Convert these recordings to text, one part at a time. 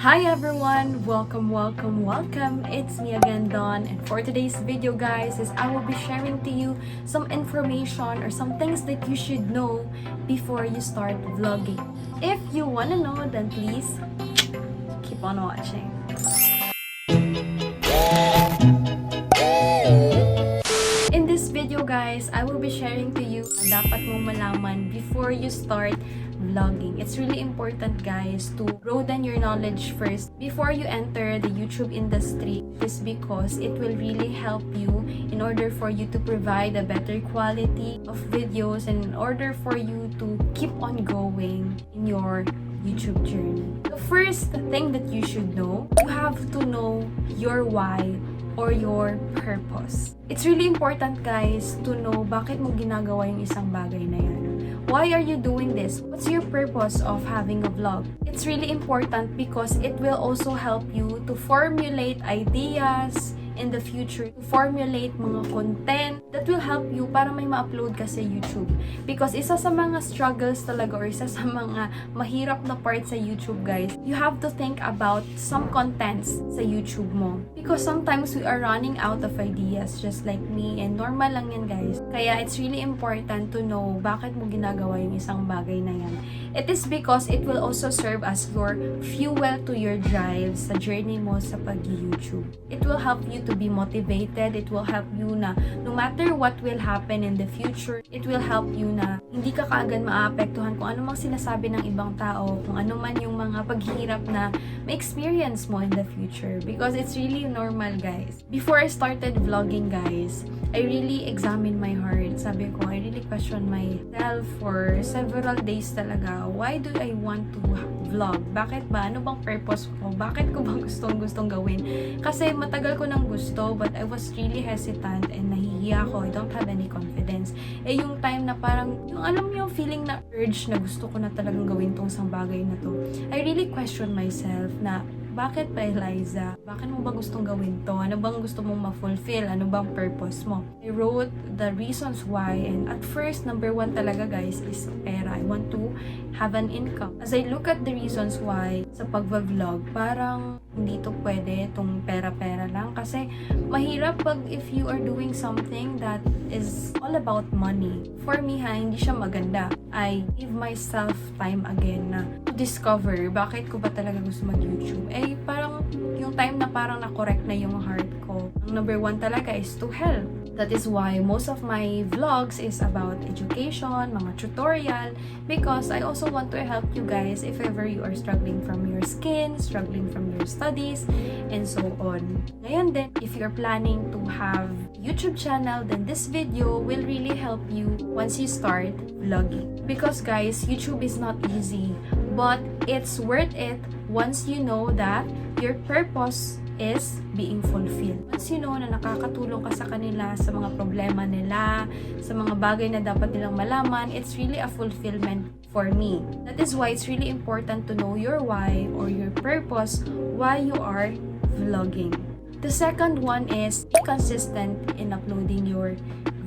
Hi everyone! Welcome! It's me again, Dawn, and for today's video, guys, I will be sharing to you some information or some things that you should know before you start vlogging. If you wanna know, then please keep on watching. In this video, guys, I will be sharing to you dapat mong malaman before you start vlogging. It's really important, guys, to broaden your knowledge first before you enter the YouTube industry. This because it will really help you in order for you to provide a better quality of videos and in order for you to keep on going in your YouTube journey. The first thing that you should know, you have to know your why or your purpose. It's really important, guys, to know bakit mo ginagawa yung isang bagay na yan. Why are you doing this? What's your purpose of having a vlog? It's really important because it will also help you to formulate ideas in the future, to formulate mga content that will help you para may ma-upload ka sa YouTube. Because isa sa mga struggles talaga or isa sa mga mahirap na part sa YouTube, guys, you have to think about some contents sa YouTube mo. Because sometimes we are running out of ideas just like me, and normal lang yan, guys. Kaya it's really important to know bakit mo ginagawa yung isang bagay na yan. It is because it will also serve as your fuel to your drive sa journey mo sa pag-YouTube. It will help you to be motivated. It will help you na no matter what will happen in the future, it will help you na hindi ka kaagad maapektuhan kung ano mang sinasabi ng ibang tao, kung ano man yung mga paghihirap na ma-experience mo in the future. Because it's really normal, guys. Before I started vlogging, guys, I really examined my heart. Sabi ko, I really questioned myself for several days talaga. Why do I want to vlog? Bakit ba? Ano bang purpose ko? Bakit ko bang gustong gawin? Kasi matagal ko nang gusto, but I was really hesitant and nahihiya ako. I don't have any confidence. Eh, yung time na parang, yung alam mo yung feeling na urge na gusto ko na talagang gawin tong isang bagay na to. I really question myself na, bakit ba, Eliza? Bakit mo ba gustong gawin to? Ano bang gusto mong ma-fulfill? Ano bang purpose mo? I wrote the reasons why, and at first, number one talaga, guys, is pera. I want to have an income. As I look at the reasons why sa pag-vlog, parang hindi to pwede, itong pera-pera lang. Kasi mahirap pag if you are doing something that is all about money. For me, hindi siya maganda. I give myself time again na to discover bakit ko ba talaga gusto mag-YouTube. Eh, parang yung time na parang na-correct na yung heart ko. Ang number one talaga is to help. That is why most of my vlogs is about education, mga tutorial, because I also want to help you guys if ever you are struggling from your skin, struggling from your studies, and so on. Ngayon din, if you're planning to have YouTube channel, then this video will really help you once you start vlogging. Because guys, YouTube is not easy, but it's worth it once you know that your purpose is being fulfilled. Once you know na nakakatulong ka sa kanila, sa mga problema nila, sa mga bagay na dapat nilang malaman, it's really a fulfillment for me. That is why it's really important to know your why or your purpose why you are vlogging. The second one is be consistent in uploading your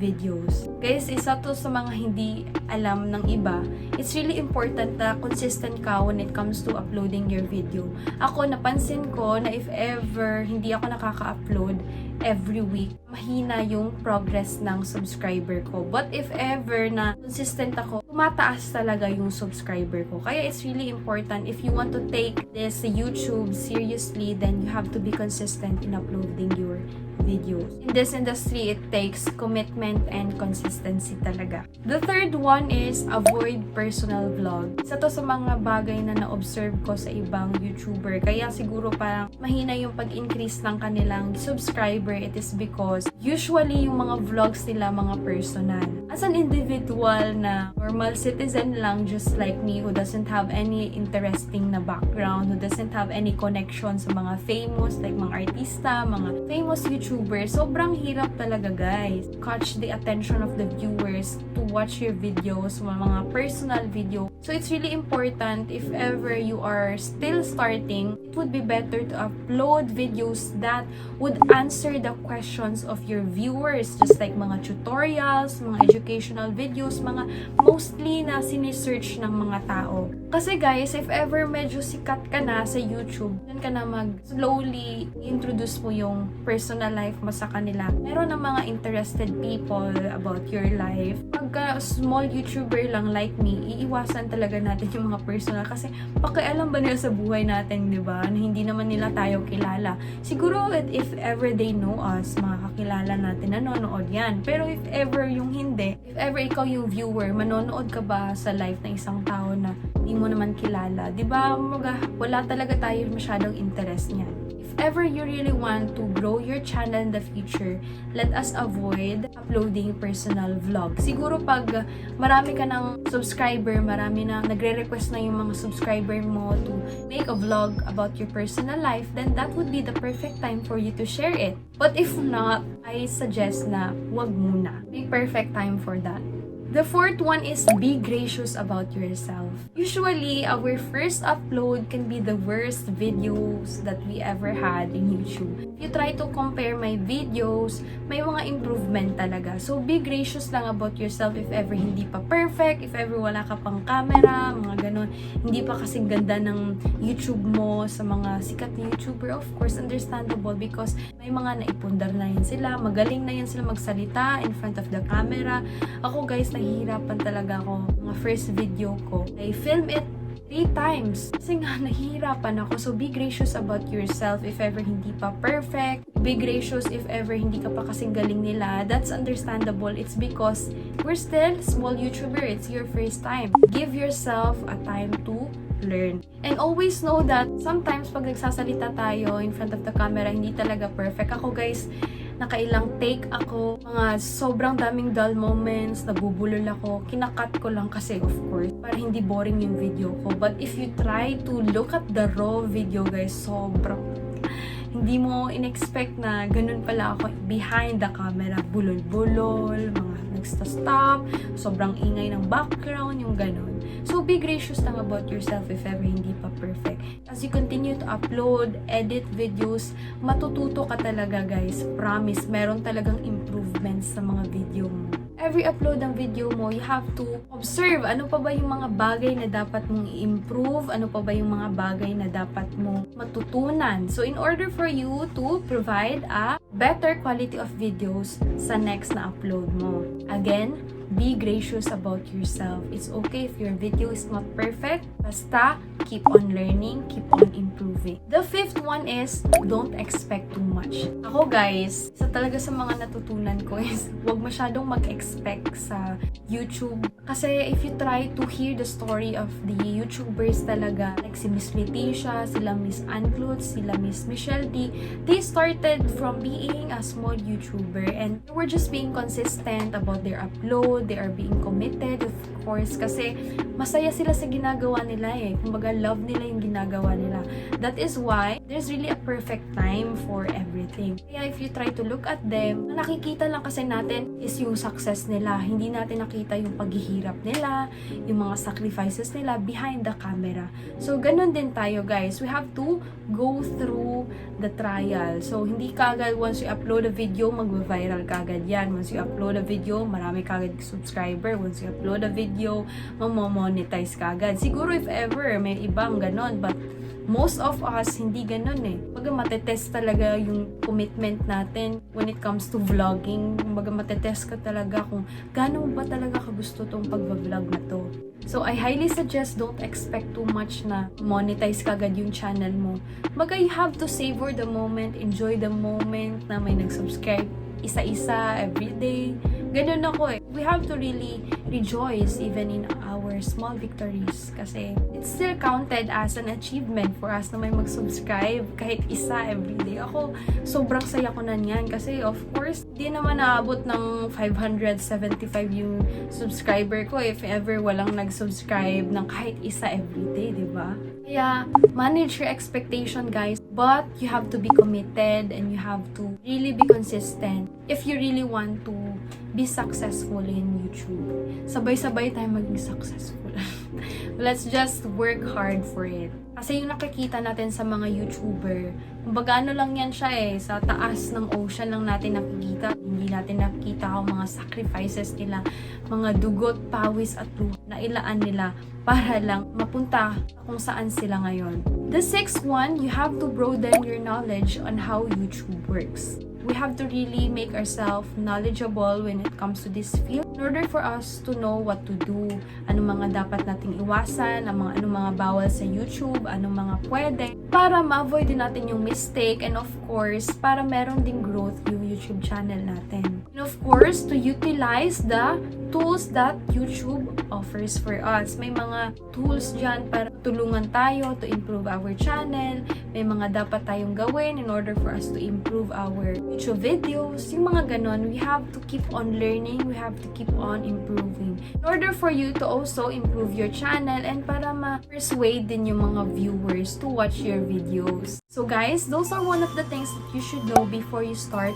videos. Guys, isa to sa mga hindi alam ng iba. It's really important na consistent ka when it comes to uploading your video. Ako, napansin ko na if ever hindi ako nakaka-upload every week, mahina yung progress ng subscriber ko. But if ever na consistent ako, tumataas talaga yung subscriber ko. Kaya it's really important if you want to take this YouTube seriously, then you have to be consistent in uploading your videos. In this industry, it takes commitment and consistency talaga. The third one is avoid personal vlog. Isa to sa mga bagay na na-observe ko sa ibang YouTuber. Kaya siguro parang mahina yung pag-increase ng kanilang subscriber. It is because usually yung mga vlogs nila mga personal. As an individual na normal citizen lang just like me who doesn't have any interesting na background, who doesn't have any connection sa mga famous like mga artista, mga famous YouTubers, YouTuber, sobrang hirap talaga guys. Catch the attention of the viewers to watch your videos, mga personal video. So it's really important if ever you are still starting, it would be better to upload videos that would answer the questions of your viewers. Just like mga tutorials, mga educational videos, mga mostly na sinesearch ng mga tao. Kasi guys, if ever medyo sikat ka na sa YouTube, dan ka na slowly introduce mo yung personal life mo sa kanila. Meron ng mga interested people about your life. Pagka small YouTuber lang like me, iiwasan talaga natin yung mga personal kasi pakialam ba nila sa buhay natin, di ba? Na hindi naman nila tayo kilala. Siguro if ever they know us, makakilala natin, nanonood yan. Pero if ever yung hindi, if ever ikaw yung viewer, manonood ka ba sa life ng isang tao na hindi mo naman kilala? Di ba? Wala talaga tayo masyadong interest niyan. If ever you really want to grow your channel in the future, let us avoid uploading personal vlog. Siguro pag marami ka ng subscriber, marami na nagre-request na yung mga subscriber mo to make a vlog about your personal life, then that would be the perfect time for you to share it. But if not, I suggest na wag muna. May perfect time for that. The fourth one is be gracious about yourself. Usually, our first upload can be the worst videos that we ever had in YouTube. If you try to compare my videos, may mga improvement talaga. So, be gracious lang about yourself if ever hindi pa perfect, if ever wala ka pang camera, mga ganon. Hindi pa kasing ganda ng YouTube mo sa mga sikat na YouTuber. Of course, understandable because may mga naipundar na yan sila. Magaling na yan sila magsalita in front of the camera. Ako guys, nahihirapan talaga ako. Mga first video ko, I film it 3 times. Kasi nga, nahihirapan ako. So, be gracious about yourself if ever hindi pa perfect. Be gracious if ever hindi ka pa kasing galing nila. That's understandable. It's because we're still small YouTuber. It's your first time. Give yourself a time to learn. And always know that sometimes pag nagsasalita tayo in front of the camera, hindi talaga perfect. Ako guys, nakailang take ako, mga sobrang daming dull moments, nabubulol ako, kinakat ko lang kasi of course, para hindi boring yung video ko. But if you try to look at the raw video guys, sobrang hindi mo in-expect na ganun pala ako behind the camera, bulol-bulol, mga nagsta-stop, sobrang ingay ng background, yung ganun. So, be gracious lang about yourself if ever hindi pa perfect. As you continue to upload, edit videos, matututo ka talaga guys. Promise, meron talagang improvements sa mga video mo. Every upload ng video mo, you have to observe ano pa ba yung mga bagay na dapat mong i-improve, ano pa ba yung mga bagay na dapat mong matutunan. So, in order for you to provide a better quality of videos sa next na upload mo. Again, be gracious about yourself. It's okay if your video is not perfect. Basta, keep on learning, keep on improving. The fifth one is, don't expect too much. Ako guys, isa talaga sa mga natutunan ko is, huwag masyadong mag-expect sa YouTube. Kasi if you try to hear the story of the YouTubers talaga, like si Miss Leticia, sila Miss Anclut, sila Miss Michelle D, they started from being a small YouTuber and they were just being consistent about their upload. They are being committed, of course, kasi masaya sila sa ginagawa nila eh. Kumbaga, love nila yung ginagawa nila. That is why there's really a perfect time for everything. Kaya if you try to look at them, nakikita lang kasi natin is yung success nila. Hindi natin nakita yung paghihirap nila, yung mga sacrifices nila behind the camera. So, ganun din tayo guys. We have to go through the trial. So, hindi kagad once you upload a video, mag-viral kagad yan. Once you upload a video, marami kagad subscriber. Once you upload a video, mamomonetize kagad. Siguro if ever, may ibang ganon. But most of us, hindi ganon eh. Baga matetest talaga yung commitment natin when it comes to vlogging. Baga matetest ka talaga kung gaano ba talaga kagusto tong pag-vlog na to. So, I highly suggest don't expect too much na monetize kagad yung channel mo. Baga, you have to savor the moment, enjoy the moment na may nag-subscribe isa-isa everyday. ganun ako eh. We have to really rejoice even in our small victories kasi it's still counted as an achievement for us na may mag-subscribe kahit isa everyday. Ako, sobrang saya ko na niyan kasi of course, di naman naabot ng 575 yung subscriber ko if ever walang nag-subscribe ng kahit isa everyday, di ba? Kaya, manage your expectation, guys. But, you have to be committed and you have to really be consistent if you really want to be successful in YouTube. Sabay-sabay tayo maging successful. Let's just work hard for it. Kasi yung nakikita natin sa mga YouTuber, kumbaga ano lang yan siya eh, sa taas ng ocean lang natin nakikita. Hindi natin nakikita ang mga sacrifices nila, mga dugot, pawis at luha na ilaan nila para lang mapunta kung saan sila ngayon. The sixth one, you have to broaden your knowledge on how YouTube works. We have to really make ourselves knowledgeable when it comes to this field in order for us to know what to do, anong mga dapat nating iwasan, anong mga bawal sa YouTube, anong mga pwede, para ma-avoid din natin yung mistake and of course, para meron ding growth yung YouTube channel natin. And of course, to utilize the tools that YouTube offers for us. May mga tools dyan para tulungan tayo to improve our channel. May mga dapat tayong gawin in order for us to improve our YouTube videos. Yung mga ganon, we have to keep on learning. We have to keep on improving. In order for you to also improve your channel and para ma-persuade din yung mga viewers to watch your videos. So guys, those are one of the things that you should know before you start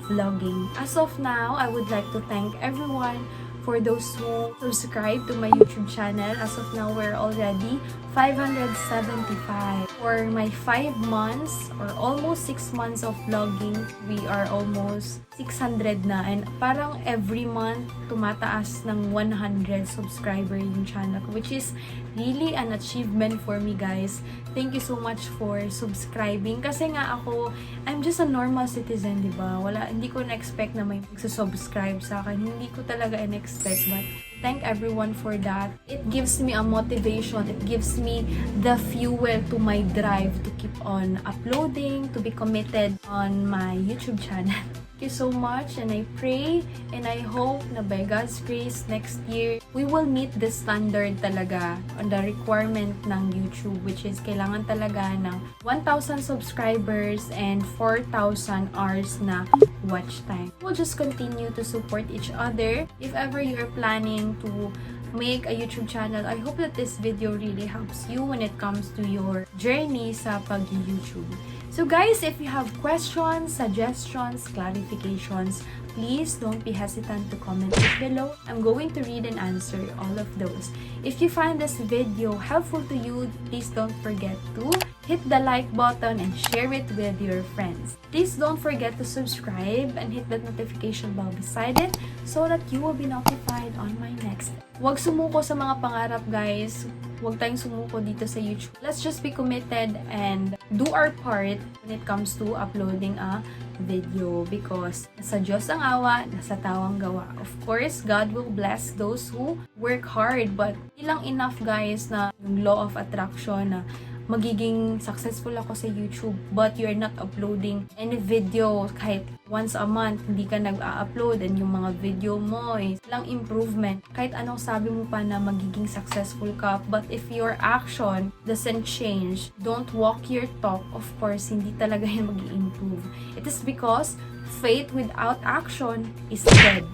vlogging. As of now, I would like to thank everyone for those who subscribe to my YouTube channel. As of now, we're already 575. For my 5 months or almost 6 months of vlogging, we are almost 600 na. And parang every month, tumataas ng 100 subscriber yung channel ko, which is really an achievement for me, guys. Thank you so much for subscribing. Kasi nga ako, I'm just a normal citizen, di ba? Hindi ko na-expect na may subscribe sa akin. Hindi ko talaga in-expect, but thank everyone for that. It gives me a motivation. It gives me the fuel to my drive to keep on uploading, to be committed on my YouTube channel. Thank you so much, and I pray and I hope na by God's grace next year we will meet the standard talaga on the requirement ng YouTube, which is kailangan talaga ng 1,000 subscribers and 4,000 hours na watch time. We'll just continue to support each other. If ever you are planning to make a YouTube channel, I hope that this video really helps you when it comes to your journey sa pag-YouTube. So guys, if you have questions, suggestions, clarifications, please don't be hesitant to comment it below. I'm going to read and answer all of those. If you find this video helpful to you, please don't forget to hit the like button and share it with your friends. Please don't forget to subscribe and hit the notification bell beside it so that you will be notified on my next. Huwag sumuko sa mga pangarap, guys. Huwag tayong sumuko dito sa YouTube. Let's just be committed and do our part when it comes to uploading a video because nasa Diyos ang awa, nasa tao ang gawa. Of course, God will bless those who work hard, but ilang enough, guys, na yung law of attraction na magiging successful ako sa YouTube but you're not uploading any video kahit once a month, hindi ka nag-upload and yung mga video mo lang improvement. Kahit anong sabi mo pa na magiging successful ka, but if your action doesn't change, don't walk your talk, of course, hindi talaga yan mag-improve. It is because faith without action is dead.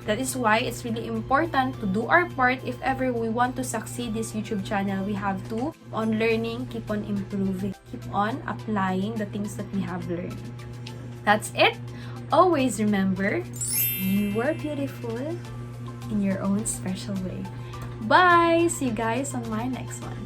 That is why it's really important to do our part. If ever we want to succeed this YouTube channel, we have to keep on learning, keep on improving, keep on applying the things that we have learned. That's it. Always remember, you are beautiful in your own special way. Bye! See you guys on my next one.